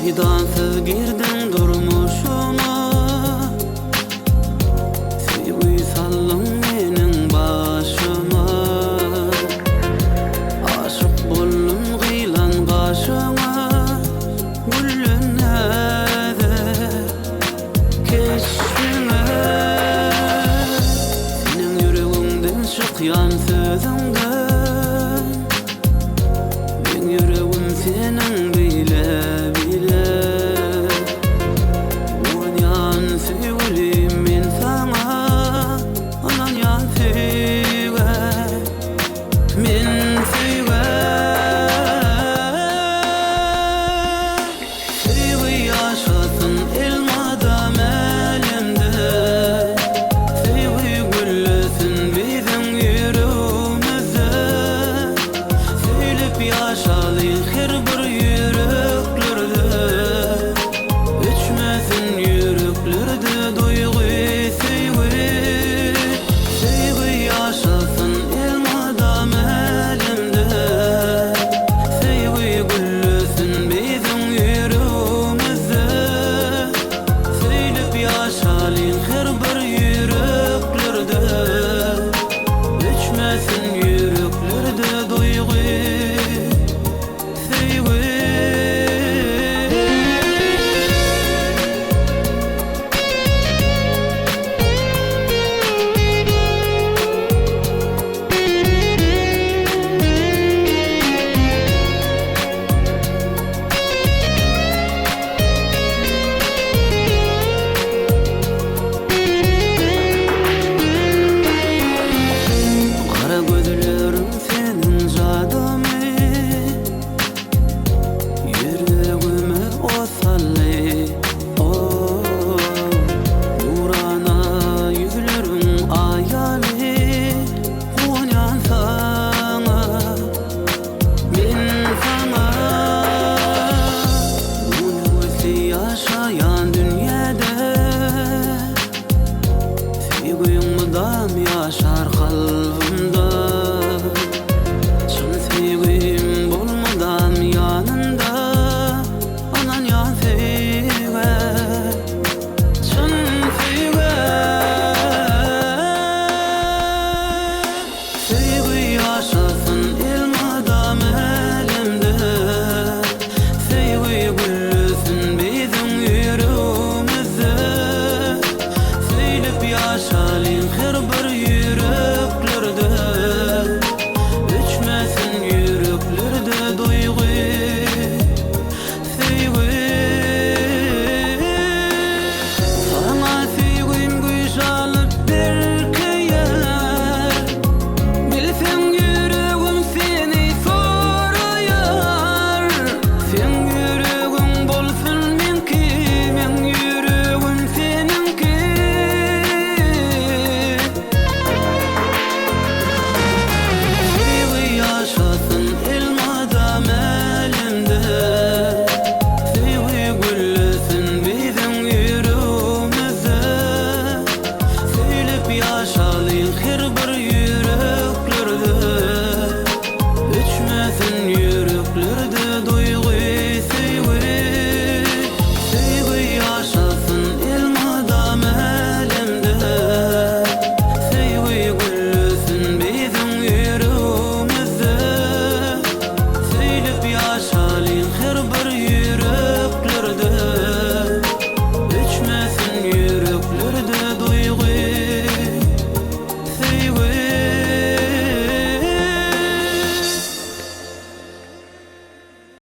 Fidansız girdin durmuşuma, sevgi sallın menin başıma. Aşık boldum gıylan kaşıma, güllün näde keşfime. Senin yüreğinden şıkyan sözünden, men yüreğim senin bile bile. Onyan sevgilim men sana, anan yan sevge men sevge. Sevgi yaşasın elmadam elimde, sevgi güllesin bizim yüreğimizde. Söylep yaşalıyın her bir yüreklerde, öçmesin yüreklerde duygu sevgi. Sevgi yaşasın elmadam elimde, sevgi güllesin bizim yüreğimizde. Söylep yaşalıyın her bir yüreklerde, öçmesin yüreklerde duygu sevgi. Kara gözlerim senin jadamy, yüreğime osally. Oh, nurana yüzlerin ayali, onyan sana, men sana. Universi yaşayan dünyada, sevgim mudam yaşar kalbimda. Çın sevgim bolmadan yanında, anan yan sevge çın sevge. Sevgi yaşasın elmadam elimde, sevgi güllesin bizim yüreğimizde. Söylep yaşalıyın her bir